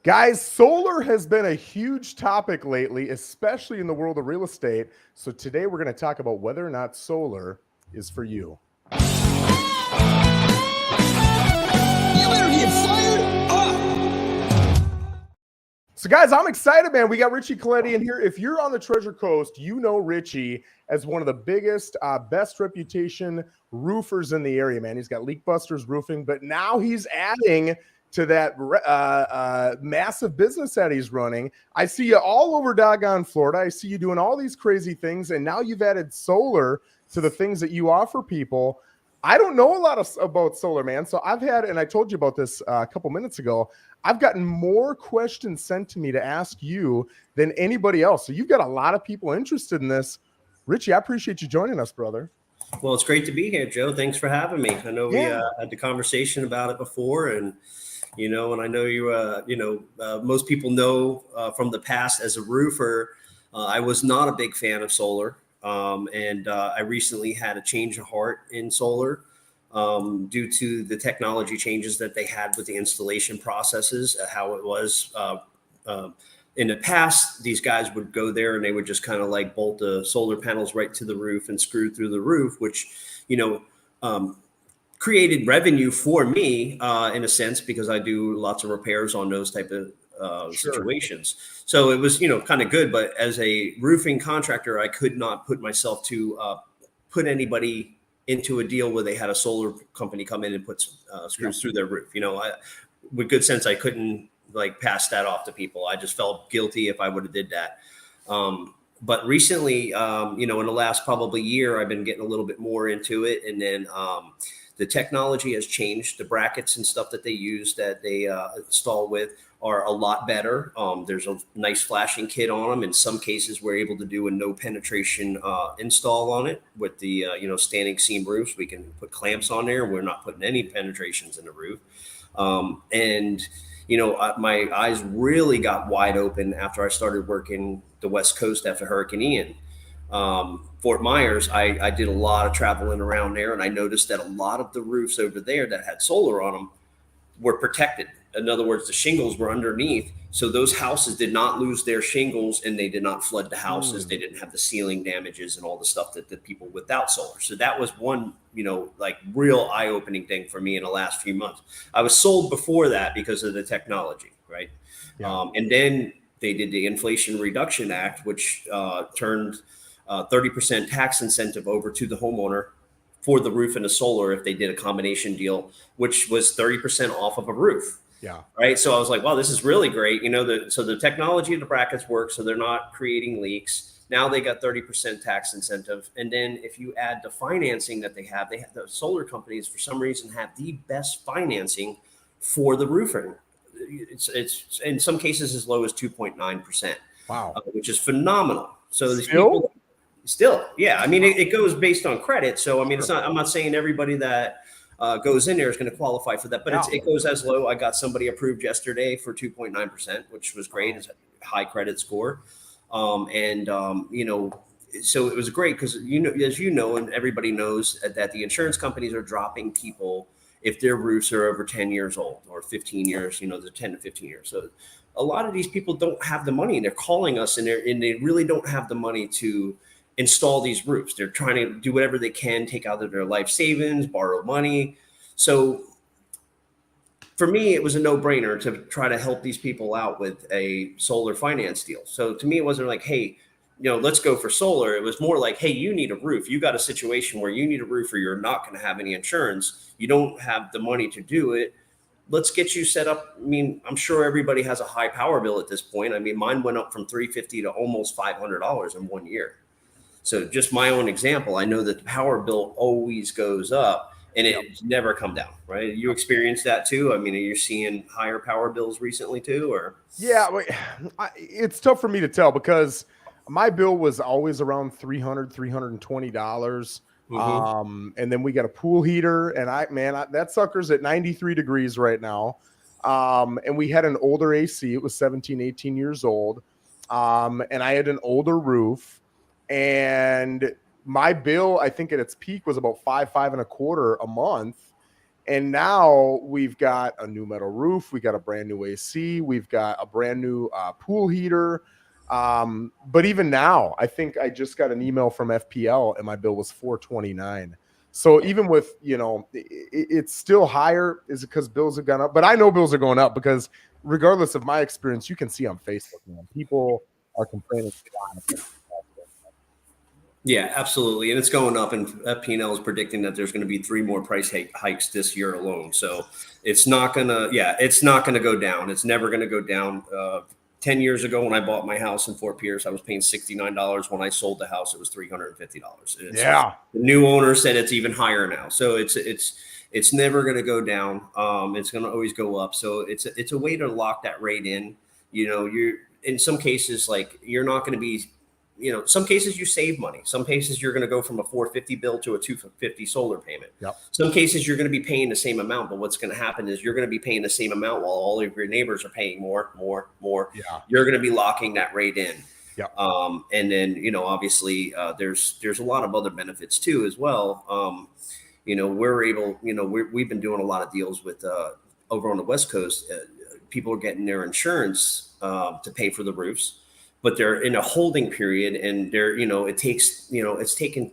Guys, solar has been a huge topic lately, especially in the world of real estate. So today we're going to talk about whether or not solar is for you. You better get fired up. So, guys, I'm excited, man. We got Richie Colletti in here. If you're on the Treasure Coast, you know Richie as one of the biggest, best reputation roofers in the area, man. He's got Leak Busters Roofing, but now he's adding to that massive business that he's running. I see you all over doggone Florida. I see you doing all these crazy things, and now you've added solar to the things that you offer people. I don't know a lot about solar, man. So I've had, and I told you about this a couple minutes ago, I've gotten more questions sent to me to ask you than anybody else. So you've got a lot of people interested in this. Richie, I appreciate you joining us, brother. Well, it's great to be here, Joe. Thanks for having me. I know we Yeah. had the conversation about it before, and and I know most people know from the past as a roofer, I was not a big fan of solar, and I recently had a change of heart in solar due to the technology changes that they had with the installation processes, how it was. In the past, these guys would go there and they would just kind of like bolt the solar panels right to the roof and screw through the roof, which, created revenue for me in a sense, because I do lots of repairs on those type of situations. So it was, kind of good. But as a roofing contractor, I could not put myself to put anybody into a deal where they had a solar company come in and put screws through their roof. With good sense, I couldn't like pass that off to people. I just felt guilty if I would have did that. But recently, in the last probably year, I've been getting a little bit more into it. And then the technology has changed. The brackets and stuff that they use, that they install with, are a lot better. There's a nice flashing kit on them. In some cases, we're able to do a no penetration install on it with the standing seam roofs. We can put clamps on there. We're not putting any penetrations in the roof. My eyes really got wide open after I started working the West Coast after Hurricane Ian. Fort Myers, I did a lot of traveling around there, and I noticed that a lot of the roofs over there that had solar on them were protected. In other words, the shingles were underneath, so those houses did not lose their shingles, and they did not flood the houses. They didn't have the ceiling damages and all the stuff that the people without solar. So that was one, real eye-opening thing for me in the last few months. I was sold before that because of the technology, right? Yeah. And then they did the Inflation Reduction Act, which turned 30% tax incentive over to the homeowner for the roof and the solar if they did a combination deal, which was 30% off of a roof. Yeah. Right. So I was like, wow, this is really great. So the technology of the brackets work, so they're not creating leaks. Now they got 30% tax incentive. And then if you add the financing that they have the solar companies for some reason have the best financing for the roofing. It's in some cases as low as 2.9%. Wow. Which is phenomenal. So these Still? people still, yeah. I mean, it goes based on credit. So, I mean, it's not, I'm not saying everybody that goes in there is going to qualify for that, but it goes as low. I got somebody approved yesterday for 2.9%, which was great. It's a high credit score. So it was great because, as you know, and everybody knows that the insurance companies are dropping people if their roofs are over 10 years old or 15 years, they're 10 to 15 years. So a lot of these people don't have the money, and they're calling us, and they really don't have the money to install these roofs. They're trying to do whatever they can, take out of their life savings, borrow money. So for me, it was a no-brainer to try to help these people out with a solar finance deal. So to me, it wasn't like, hey, let's go for solar. It was more like, hey, you need a roof. You got a situation where you need a roof, or you're not going to have any insurance. You don't have the money to do it. Let's get you set up. I mean, I'm sure everybody has a high power bill at this point. I mean, mine went up from $350 to almost $500 in 1 year. So just my own example, I know that the power bill always goes up, and it's never come down, right? You experienced that too? I mean, are you seeing higher power bills recently too, or? Yeah, it's tough for me to tell because my bill was always around $320. And then we got a pool heater, and that sucker's at 93 degrees right now. And we had an older AC. It was 17, 18 years old. And I had an older roof, and my bill, I think at its peak was about $5.25 a month. And now we've got a new metal roof. We got a brand new AC. We've got a brand new pool heater. But even now, I think I just got an email from FPL and my bill was $429. So even with, it's still higher. Is it because bills have gone up? But I know bills are going up because regardless of my experience, you can see on Facebook, man, people are complaining. Yeah, absolutely. And it's going up, and P&L is predicting that there's going to be 3 more price hikes this year alone. So it's not going to go down. It's never going to go down. 10 years ago when I bought my house in Fort Pierce, I was paying $69. When I sold the house, it was $350. Yeah. The new owner said it's even higher now. So it's never going to go down. It's going to always go up. So it's a way to lock that rate in. You're in some cases, like you're not going to be, some cases you save money. Some cases you're going to go from a $450 bill to a $250 solar payment. Yep. Some cases you're going to be paying the same amount, but what's going to happen is you're going to be paying the same amount while all of your neighbors are paying more. Yeah. You're going to be locking that rate in. Yep. And then, obviously there's a lot of other benefits too, as well. We're able, we've been doing a lot of deals with, over on the West Coast, people are getting their insurance, to pay for the roofs, but they're in a holding period, and it's taken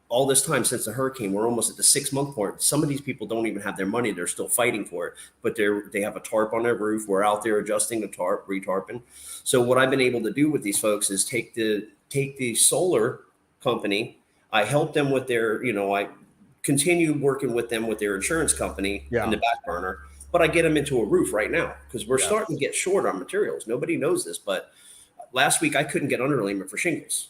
all this time since the hurricane. We're almost at the 6-month point. Some of these people don't even have their money. They're still fighting for it, but they have a tarp on their roof. We're out there adjusting the tarp, retarping. So what I've been able to do with these folks is take the solar company. I help them with their, I continue working with them with their insurance company in the back burner, but I get them into a roof right now because we're starting to get short on materials. Nobody knows this, but last week I couldn't get underlayment for shingles.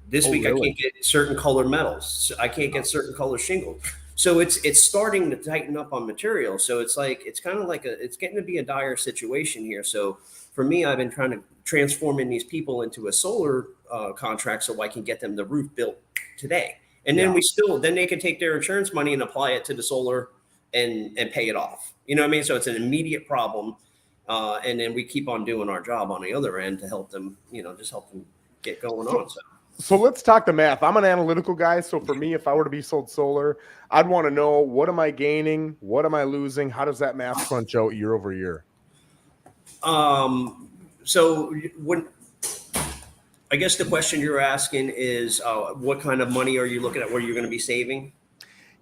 This week really? I can't get certain color metals. I can't get certain color shingles. So it's starting to tighten up on material. So it's kind of like it's getting to be a dire situation here. So for me, I've been trying to transform these people into a solar contract so I can get them the roof built today. And then then they can take their insurance money and apply it to the solar and pay it off. You know what I mean? So it's an immediate problem. And then we keep on doing our job on the other end to help them, just help them get going on. So let's talk the math. I'm an analytical guy. So for me, if I were to be sold solar, I'd want to know, what am I gaining? What am I losing? How does that math crunch out year over year? So I guess the question you're asking is, what kind of money are you looking at? Where you're going to be saving?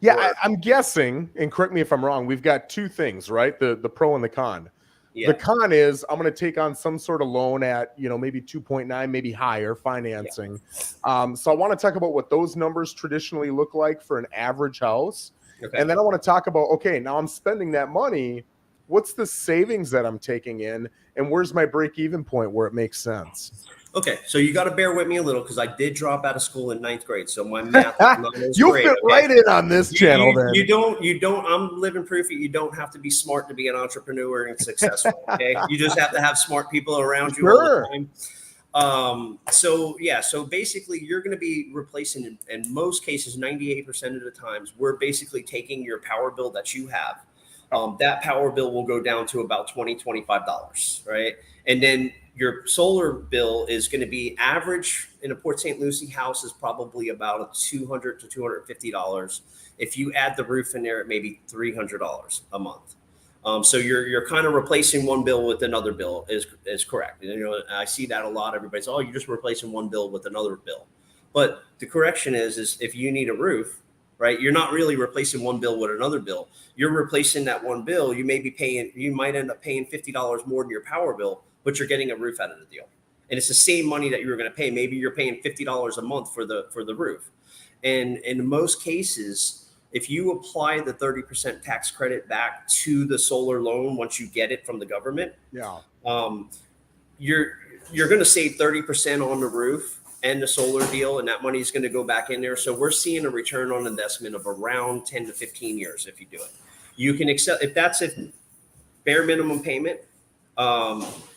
Yeah, I'm guessing, and correct me if I'm wrong, we've got 2 things, right? The pro and the con. Yeah. The con is I'm going to take on some sort of loan at, maybe 2.9, maybe higher financing. Yeah. So I want to talk about what those numbers traditionally look like for an average house. Okay. And then I want to talk about, okay, now I'm spending that money. What's the savings that I'm taking in? And where's my break-even point where it makes sense? Okay, so you got to bear with me a little because I did drop out of school in 9th grade, so my math is not as you great. fit right in on this channel. Then you don't. I'm living proof that you don't have to be smart to be an entrepreneur and successful. Okay, you just have to have smart people around you all the time. So basically, you're going to be replacing, in most cases, 98% of the times, we're basically taking your power bill that you have. That power bill will go down to about $20, $25, right? And then your solar bill is going to be average in a Port St. Lucie house is probably about $200 to $250. If you add the roof in there, it may be $300 a month. So you're kind of replacing one bill with another bill is correct. I see that a lot. Everybody's, you're just replacing one bill with another bill. But the correction is if you need a roof, right, you're not really replacing one bill with another bill. You're replacing that one bill. You might end up paying $50 more than your power bill, but you're getting a roof out of the deal. And it's the same money that you were going to pay. Maybe you're paying $50 a month for the roof. And in most cases, if you apply the 30% tax credit back to the solar loan once you get it from the government, you're going to save 30% on the roof and the solar deal, and that money is going to go back in there. So we're seeing a return on investment of around 10 to 15 years if you do it. You can accept if that's a bare minimum payment.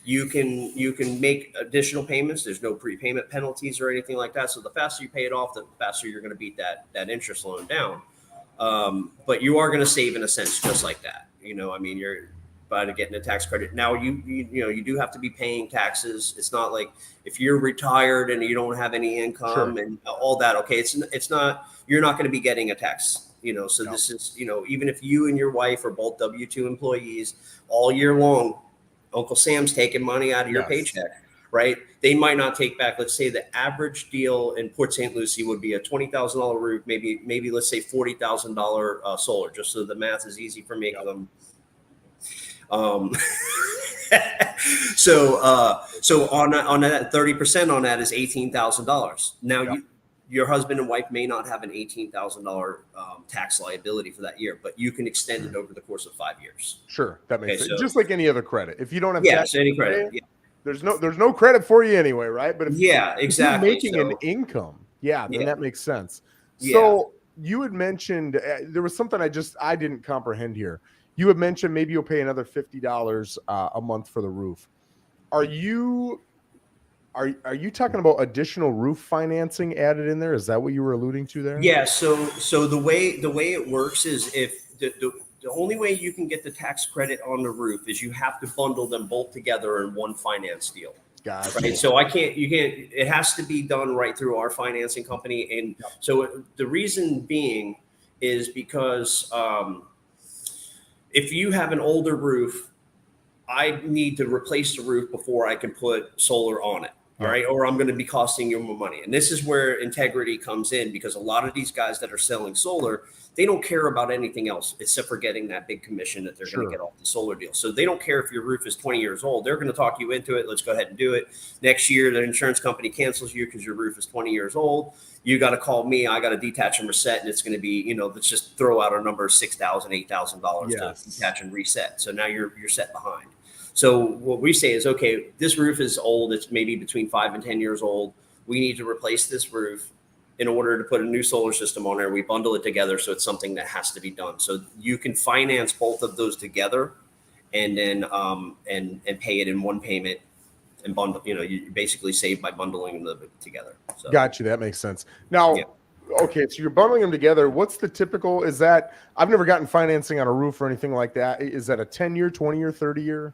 You can make additional payments. There's no prepayment penalties or anything like that. So the faster you pay it off, the faster you're going to beat that interest loan down. But you are going to save in a sense, just like that. You're by getting a tax credit. Now you do have to be paying taxes. It's not like if you're retired and you don't have any income and all that. Okay, it's not. You're not going to be getting a tax So this is, even if you and your wife are both W-2 employees all year long, Uncle Sam's taking money out of your paycheck, right? They might not take back, let's say the average deal in Port St. Lucie would be a $20,000 roof, maybe let's say $40,000 solar, just so the math is easy for me. So on that 30% on that is $18,000. Now your husband and wife may not have an $18,000 tax liability for that year, but you can extend it over the course of 5 years. Sure, that makes sense. So, just like any other credit. If you don't have any credit, there's no credit for you anyway, right? But if exactly. If you're making an income, then that makes sense. So you had mentioned there was something I didn't comprehend here. You had mentioned maybe you'll pay another $50 a month for the roof. Are you talking about additional roof financing added in there? Is that what you were alluding to there? Yeah. So the way it works is if the only way you can get the tax credit on the roof is you have to bundle them both together in one finance deal. Gotcha. Right. So it has to be done right through our financing company. And so the reason being is because if you have an older roof, I need to replace the roof before I can put solar on it. All right. Or I'm going to be costing you more money. And this is where integrity comes in, because a lot of these guys that are selling solar, they don't care about anything else except for getting that big commission that they're going to get off the solar deal. So they don't care if your roof is 20 years old. They're going to talk you into it. Let's go ahead and do it. Next year, the insurance company cancels you because your roof is 20 years old. You got to call me. I got to detach and reset. And it's going to be, let's just throw out a number of $6,000, $8,000 to detach and reset. So now you're set behind. So what we say is, okay, this roof is old. It's maybe between 5 and 10 years old. We need to replace this roof. In order to put a new solar system on there, we bundle it together. So it's something that has to be done. So you can finance both of those together and then and pay it in one payment and bundle. You basically save by bundling them together. So. Got you. That makes sense. Now, okay, so you're bundling them together. What's the typical? Is that I've never gotten financing on a roof or anything like that. Is that a 10-year, 20-year, 30-year?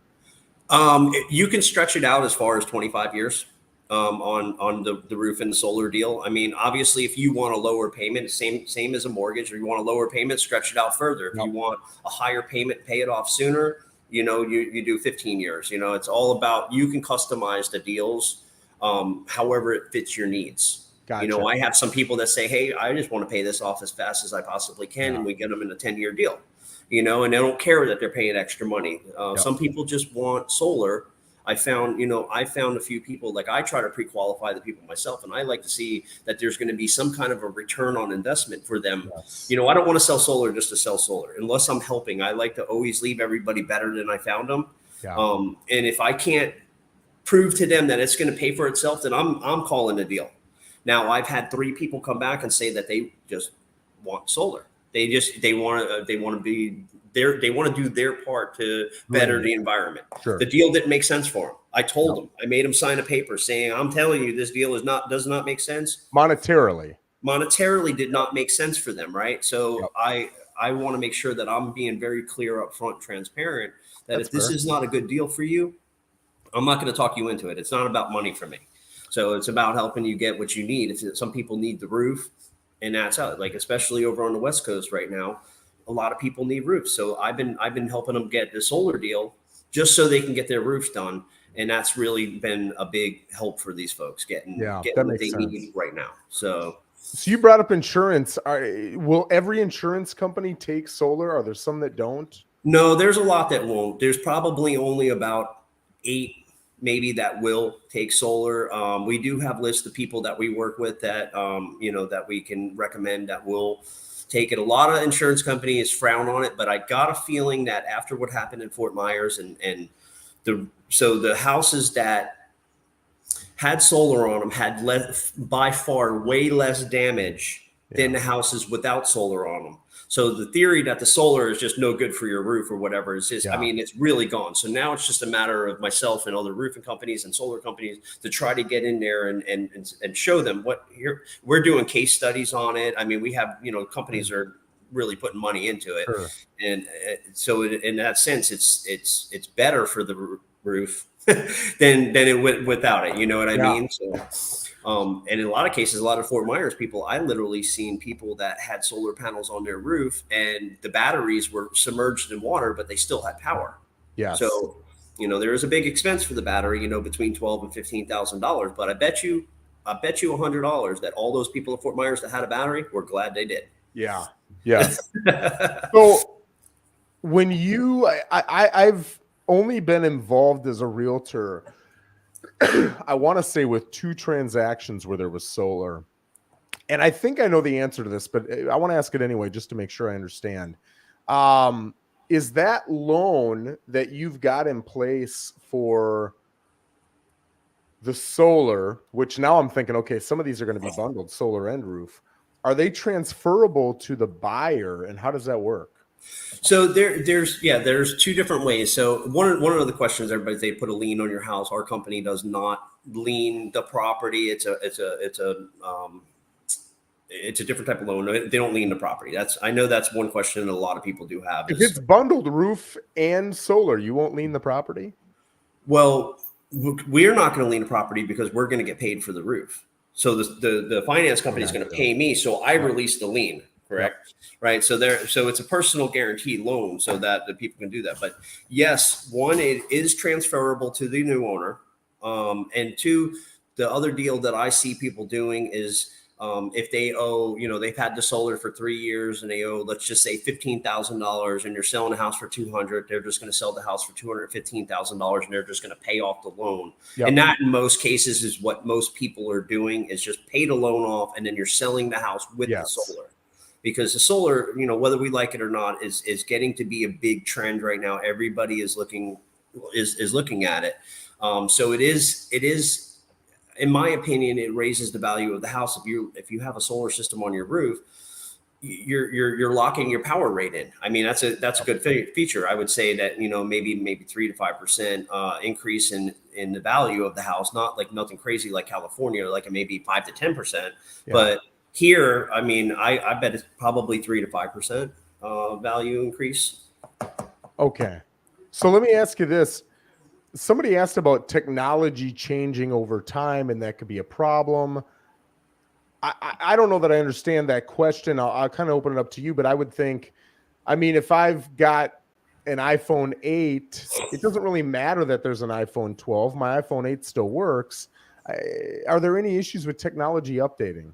You can stretch it out as far as 25 years on the roof and the solar deal. I mean, obviously, if you want a lower payment, same as a mortgage, or you want a lower payment, stretch it out further. If you want a higher payment, pay it off sooner. You do 15 years. It's all about, you can customize the deals however it fits your needs. Gotcha. I have some people that say, hey, I just want to pay this off as fast as I possibly can. And we get them in a 10-year deal. And they don't care that they're paying extra money. Some people just want solar. I found a few people, like I try to pre-qualify the people myself, and I like to see that there's going to be some kind of a return on investment for them. Yes. I don't want to sell solar just to sell solar unless I'm helping. I like to always leave everybody better than I found them. Yeah. And if I can't prove to them that it's going to pay for itself, then I'm calling the deal. Now, I've had 3 people come back and say that they just want solar. They want to do their part to better the environment. Sure. The deal didn't make sense for them. I told them. I made them sign a paper saying, "I'm telling you, this deal does not make sense monetarily. Monetarily did not make sense for them, right? So I want to make sure that I'm being very clear, upfront, transparent. That if this is not a good deal for you, I'm not going to talk you into it. It's not about money for me. So it's about helping you get what you need. If some people need the roof. And that's how, like, especially over on the West Coast right now, a lot of people need roofs. So I've been helping them get the solar deal just so they can get their roofs done. And that's really been a big help for these folks getting what they need right now. So you brought up insurance. Will every insurance company take solar? Are there some that don't? No, there's a lot that won't. There's probably only about 8 maybe that will take solar. We do have lists of people that we work with that, that we can recommend that will take it. A lot of insurance companies frown on it, but I got a feeling that after what happened in Fort Myers and the houses that had solar on them had by far way less damage than the houses without solar on them. So the theory that the solar is just no good for your roof or whatever is just, I mean, it's really gone. So now it's just a matter of myself and other roofing companies and solar companies to try to get in there and show them we're doing case studies on it. I mean, we have, companies are really putting money into it. Sure. And so in that sense, it's better for the roof than it without it. You know what I mean? So, And in a lot of cases, a lot of Fort Myers people, I literally seen people that had solar panels on their roof and the batteries were submerged in water, but they still had power. Yes. So, there is a big expense for the battery, between $12,000 and $15,000. But I bet you $100 that all those people in Fort Myers that had a battery were glad they did. Yeah. Yes. So when I've only been involved as a realtor, I want to say with 2 transactions where there was solar. And I think I know the answer to this, but I want to ask it anyway, just to make sure I understand. Is that loan that you've got in place for the solar, which now I'm thinking, okay, some of these are going to be bundled, solar and roof. Are they transferable to the buyer, and how does that work? So there's 2 different ways. So one of the questions they put a lien on your house. Our company does not lien the property. It's a different type of loan. They don't lien the property. I know that's one question that a lot of people do have. If it's bundled roof and solar, you won't lien the property? Well, we're not going to lien the property because we're going to get paid for the roof. So the finance company is going to pay me. So I release the lien, correct? Right. So it's a personal guarantee loan so that the people can do that. But yes, 1, it is transferable to the new owner. And 2, the other deal that I see people doing is if they owe, they've had the solar for 3 years and they owe, let's just say $15,000, and you're selling a house for $200,000, they're just going to sell the house for $215,000 and they're just going to pay off the loan. Yep. And that in most cases is what most people are doing, is just pay the loan off and then you're selling the house with the solar. Because the solar, whether we like it or not, is getting to be a big trend right now. Everybody is looking at it. So it is. In my opinion, it raises the value of the house. If you have a solar system on your roof, you're locking your power rate in. I mean, that's a good feature. I would say that maybe 3 to 5% increase in the value of the house. Not like nothing crazy like California, like maybe 5 to 10%. But here, I mean, I bet it's probably 3 to 5% value increase. Okay, so let me ask you this. Somebody asked about technology changing over time, and that could be a problem. I don't know that I understand that question. I'll kind of open it up to you, but I would think, I mean, if I've got an iPhone 8, it doesn't really matter that there's an iPhone 12. My iPhone 8 still works. Are there any issues with technology updating?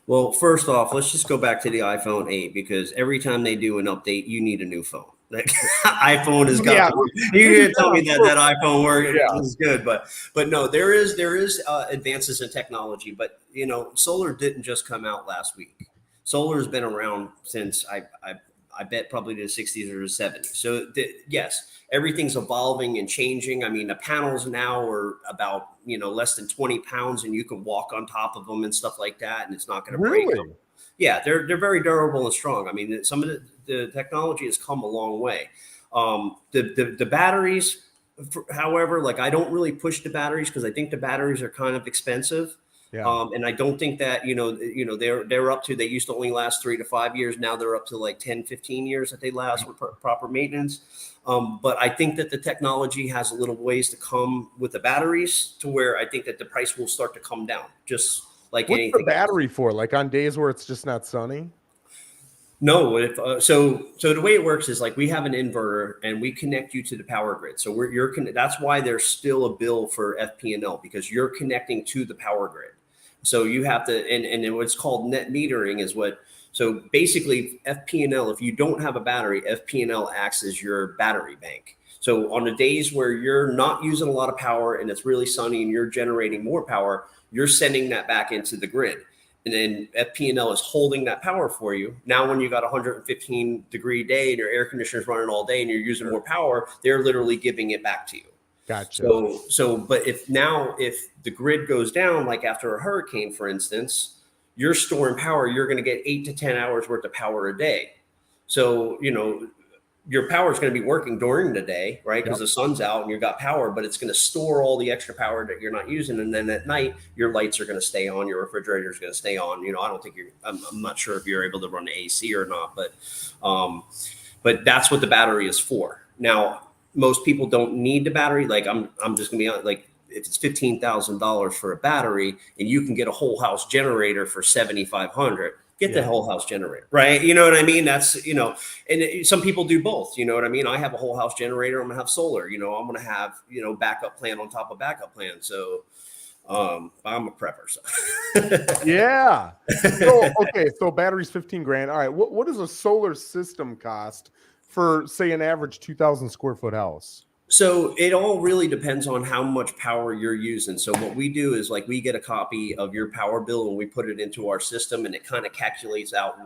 Well, first off, let's just go back to the iPhone 8, because every time they do an update, you need a new phone. Like iPhone has got. You didn't tell me that iPhone work is good, but no, there is advances in technology. But solar didn't just come out last week. Solar has been around since I bet probably the 60s or the 70s. So yes, everything's evolving and changing. I mean, the panels now are about less than 20 pounds, and you can walk on top of them and stuff like that, and it's not going to break them. Yeah, they're very durable and strong. I mean, some of the technology has come a long way. The batteries, however, like I don't really push the batteries because I think the batteries are kind of expensive. Yeah. And I don't think that, they're up to, they used to only last 3 to 5 years. Now they're up to like 10, 15 years that they last with proper maintenance. But I think that the technology has a little ways to come with the batteries to where I think that the price will start to come down. Just like what's anything. The battery for? Like on days where it's just not sunny? No, so the way it works is like we have an inverter and we connect you to the power grid. So that's why there's still a bill for FP&L, because you're connecting to the power grid. So you have to, and what's called net metering is what. So basically, FP&L, if you don't have a battery, FP&L acts as your battery bank. So on the days where you're not using a lot of power and it's really sunny and you're generating more power, you're sending that back into the grid. And then FP&L is holding that power for you. Now, when you got a 115-degree day and your air conditioner is running all day and you're using more power, they're literally giving it back to you. Gotcha. But if the grid goes down, like after a hurricane, for instance, you're storing power, you're going to get 8 to 10 hours worth of power a day. So, your power is going to be working during the day, right? Because the sun's out and you've got power, but it's going to store all the extra power that you're not using. And then at night, your lights are going to stay on, your refrigerator is going to stay on. I don't think I'm not sure if you're able to run the AC or not, but that's what the battery is for. Now, most people don't need the battery. Like I'm just going to be honest, like it's $15,000 for a battery, and you can get a whole house generator for $7,500. Get the whole house generator, right? You know what I mean? That's, and some people do both. You know what I mean? I have a whole house generator. I'm gonna have solar. I'm gonna have backup plan on top of backup plan. So I'm a prepper. So. Yeah. So battery's 15 grand. All right. What does a solar system cost for, say, an average 2,000 square foot house? So it all really depends on how much power you're using. So what we do is, like, we get a copy of your power bill and we put it into our system, and it kind of calculates out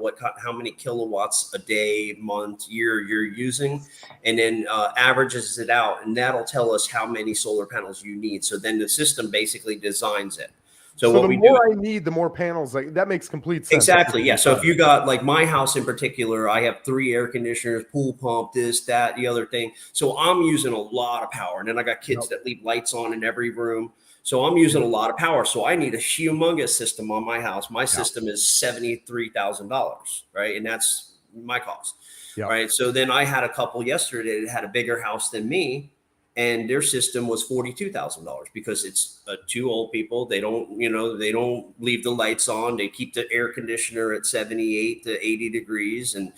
how many kilowatts a day, month, year you're using, and then averages it out, and that'll tell us how many solar panels you need. So then the system basically designs it. So what the more I need, the more panels. Like, that makes complete sense. Exactly. Yeah. So if you got, like, my house in particular, I have 3 air conditioners, pool pump, this, that, the other thing. So I'm using a lot of power. And then I got kids that leave lights on in every room. So I'm using a lot of power. So I need a humongous system on my house. My system is $73,000, right? And that's my cost. Right. So then I had a couple yesterday that had a bigger house than me, and their system was $42,000 because it's 2 old people. They don't, they don't leave the lights on. They keep the air conditioner at 78 to 80 degrees. And,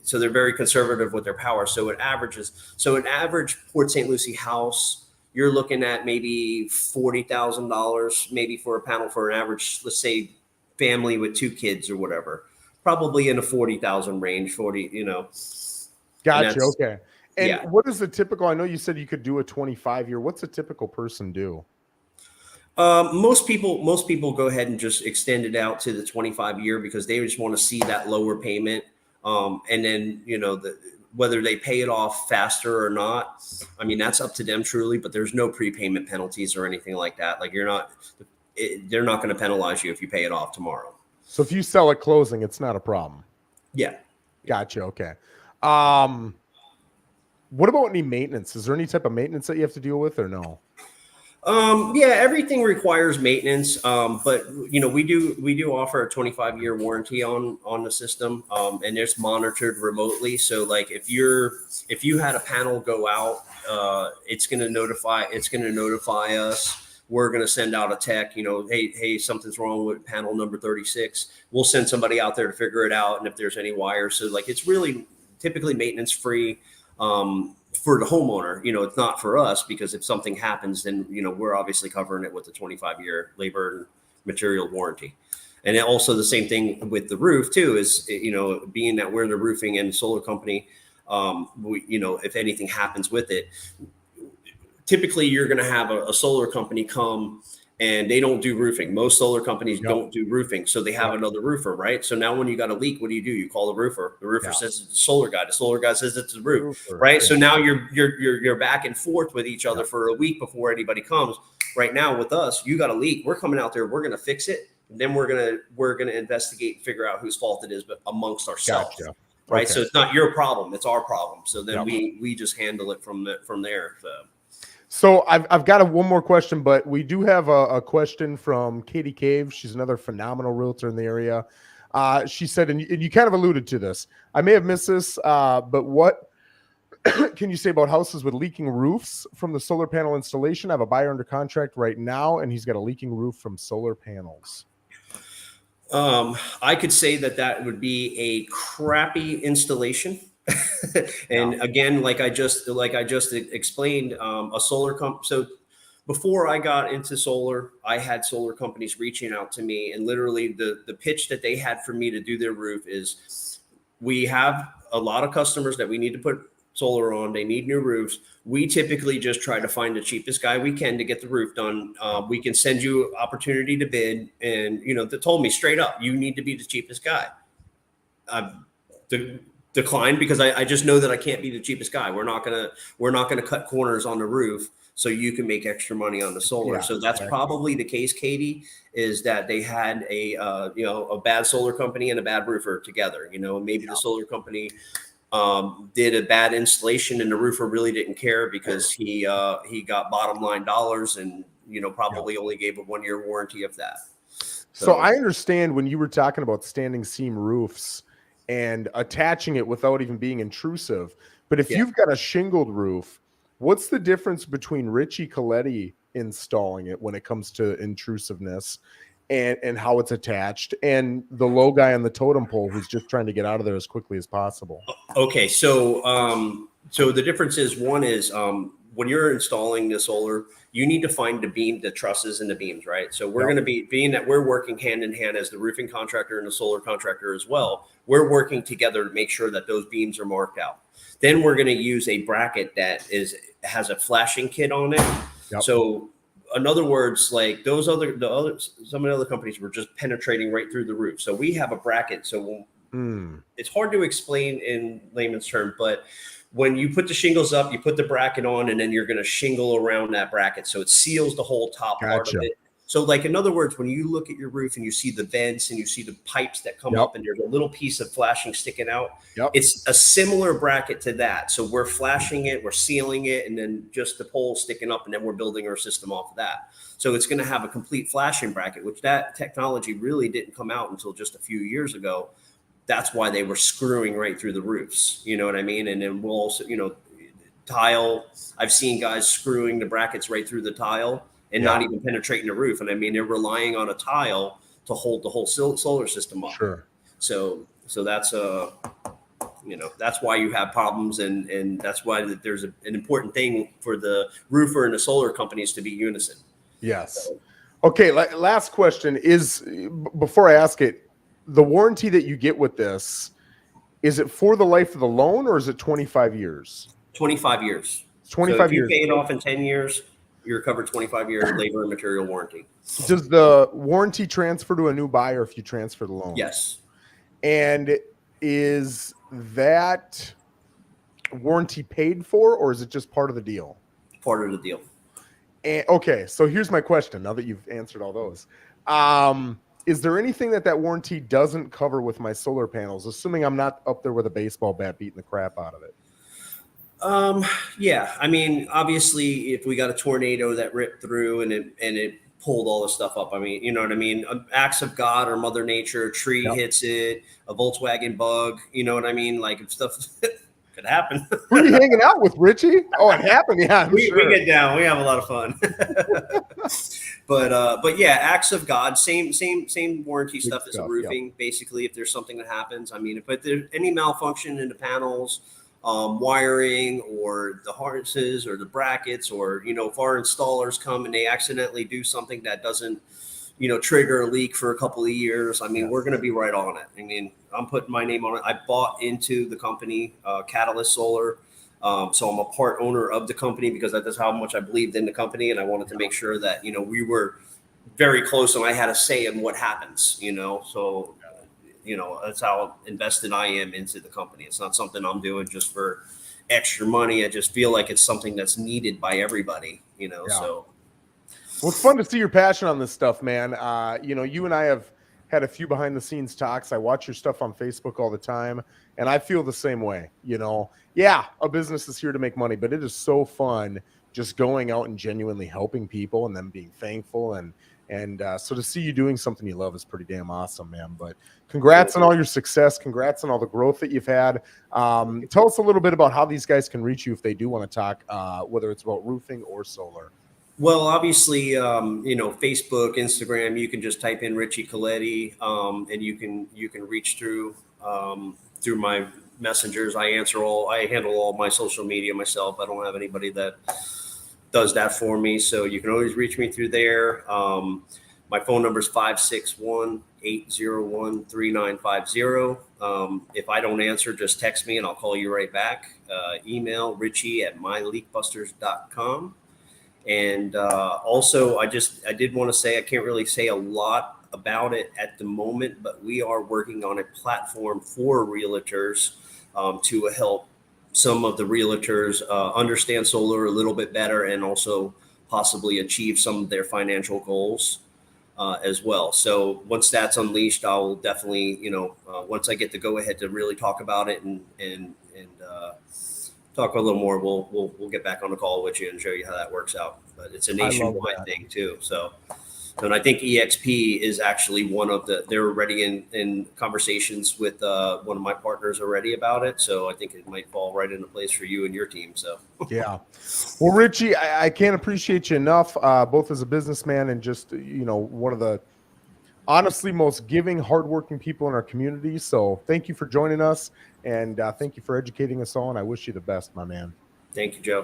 so they're very conservative with their power. So an average Port St. Lucie house, you're looking at maybe $40,000, maybe for a panel for an average, let's say, family with 2 kids or whatever, probably in the 40,000 range, 40, Gotcha. Okay. And what is the typical? I know you said you could do a 25-year. What's a typical person do? Most people go ahead and just extend it out to the 25-year because they just want to see that lower payment. And then, whether they pay it off faster or not, I mean, that's up to them truly, but there's no prepayment penalties or anything like that. Like, they're not going to penalize you if you pay it off tomorrow. So if you sell at closing, it's not a problem. Yeah. Gotcha. Okay. What about any maintenance? Is there any type of maintenance that you have to deal with or no? Yeah, everything requires maintenance. But we do offer a 25-year warranty on the system. And it's monitored remotely. So, like, if you had a panel go out, it's going to notify us. We're going to send out a tech, hey, something's wrong with panel number 36. We'll send somebody out there to figure it out. And if there's any wires, so, like, it's really typically maintenance free. For the homeowner, it's not for us, because if something happens, then, we're obviously covering it with the 25-year labor and material warranty. And then also the same thing with the roof too, is, being that we're the roofing and solar company, if anything happens with it, typically you're going to have a solar company come, and they don't do roofing. Most solar companies don't do roofing. So they have another roofer, right? So now when you got a leak, what do? You call the roofer. The roofer says it's the solar guy. The solar guy says it's the roof, right? Yeah. So now you're back and forth with each other for a week before anybody comes. Right now with us, you got a leak. We're coming out there. We're going to fix it. And then we're going to investigate and figure out whose fault it is, but amongst ourselves. Gotcha. Right. Okay. So it's not your problem. It's our problem. So then we just handle it from there. So I've got one more question, but we do have a question from Katie Cave. She's another phenomenal realtor in the area. She said, and you kind of alluded to this, I may have missed this, but what can you say about houses with leaking roofs from the solar panel installation? I have a buyer under contract right now, and he's got a leaking roof from solar panels. I could say that would be a crappy installation. And again, like I just explained, a solar company. So before I got into solar, I had solar companies reaching out to me, and literally the pitch that they had for me to do their roof is, we have a lot of customers that we need to put solar on. They need new roofs. We typically just try to find the cheapest guy we can to get the roof done. We can send you opportunity to bid, and they told me straight up, you need to be the cheapest guy. Decline, because I just know that I can't be the cheapest guy. We're not gonna cut corners on the roof so you can make extra money on the solar. So that's probably the case, Katie, is that they had a bad solar company and a bad roofer together. Maybe the solar company did a bad installation, and the roofer really didn't care because he got bottom line dollars, and probably only gave a 1-year warranty of that. So I understand when you were talking about standing seam roofs and attaching it without even being intrusive. But if you've got a shingled roof, What's the difference between Richie Colletti installing it when it comes to intrusiveness and how it's attached, and the low guy on the totem pole who's just trying to get out of there as quickly as possible? Okay, so the difference is, one is when you're installing the solar, you need to find the trusses and the beams, right? So we're going to be, being that we're working hand in hand as the roofing contractor and the solar contractor as well, we're working together to make sure that those beams are marked out. Then we're going to use a bracket that has a flashing kit on it. Yep. So in other words, like some of the other companies were just penetrating right through the roof. So we have a bracket. So it's hard to explain in layman's term, but when you put the shingles up, you put the bracket on, and then you're going to shingle around that bracket. So it seals the whole top part of it. So like, in other words, when you look at your roof and you see the vents and you see the pipes that come up and there's a little piece of flashing sticking out, it's a similar bracket to that. So we're flashing it, we're sealing it, and then just the pole sticking up, and then we're building our system off of that. So it's going to have a complete flashing bracket, which that technology really didn't come out until just a few years ago. That's why they were screwing right through the roofs. You know what I mean? And then we'll also, tile. I've seen guys screwing the brackets right through the tile and not even penetrating the roof. And I mean, they're relying on a tile to hold the whole solar system up. Sure. So that's that's why you have problems, and that's why there's an important thing for the roofer and the solar companies to be unison. Yes. Okay. Last question is, before I ask it, the warranty that you get with this, is it for the life of the loan, or is it 25 years? 25 years. 25 years. If you pay it off in 10 years, you're covered 25-year labor and material warranty. Does the warranty transfer to a new buyer if you transfer the loan? Yes. And is that warranty paid for, or is it just part of the deal? Part of the deal. And, okay, so here's my question. Now that you've answered all those, is there anything that warranty doesn't cover with my solar panels, assuming I'm not up there with a baseball bat beating the crap out of it? Yeah. I mean, obviously, if we got a tornado that ripped through and it pulled all the stuff up, I mean, you know what I mean? Acts of God or Mother Nature, a tree hits it, a Volkswagen bug, you know what I mean? Like, if stuff could happen. Who are you hanging out with, Richie? Oh, it happened. Yeah, we get down. We have a lot of fun. But yeah, acts of God, same warranty stuff as a roofing. Basically, if there's something that happens, I mean, if there's any malfunction in the panels, wiring, or the harnesses or the brackets, or if our installers come and they accidentally do something that doesn't trigger a leak for a couple of years, I mean, we're going to be right on it. I mean, I'm putting my name on it. I bought into the company, Catalyst Solar. So I'm a part owner of the company because that's how much I believed in the company. And I wanted to make sure that, we were very close and I had a say in what happens, so, that's how invested I am into the company. It's not something I'm doing just for extra money. I just feel like it's something that's needed by everybody, so. Well, it's fun to see your passion on this stuff, man. You and I have had a few behind the scenes talks. I watch your stuff on Facebook all the time, and I feel the same way. Yeah, a business is here to make money, but it is so fun just going out and genuinely helping people and them being thankful. And so to see you doing something you love is pretty damn awesome, man. But congrats on all your success. Congrats on all the growth that you've had. Tell us a little bit about how these guys can reach you if they do want to talk, whether it's about roofing or solar. Well, obviously, Facebook, Instagram, you can just type in Richie Colletti, and you can reach through my messengers. I handle all my social media myself. I don't have anybody that does that for me. So you can always reach me through there. My phone number is 561-801-3950. If I don't answer, just text me and I'll call you right back. Email richie@myleakbusters.com. And also, I did want to say, I can't really say a lot about it at the moment, but we are working on a platform for realtors to help some of the realtors understand solar a little bit better and also possibly achieve some of their financial goals as well. So once that's unleashed, I'll definitely, once I get the go ahead to really talk about it and talk a little more, we'll get back on the call with you and show you how that works out. But it's a nationwide thing too. So And I think EXP is actually they're already in conversations with one of my partners already about it. So I think it might fall right into place for you and your team. So yeah. Well, Richie, I can't appreciate you enough, both as a businessman and just, one of the honestly most giving, hardworking people in our community. So thank you for joining us, and thank you for educating us all. And I wish you the best, my man. thank you, Joe.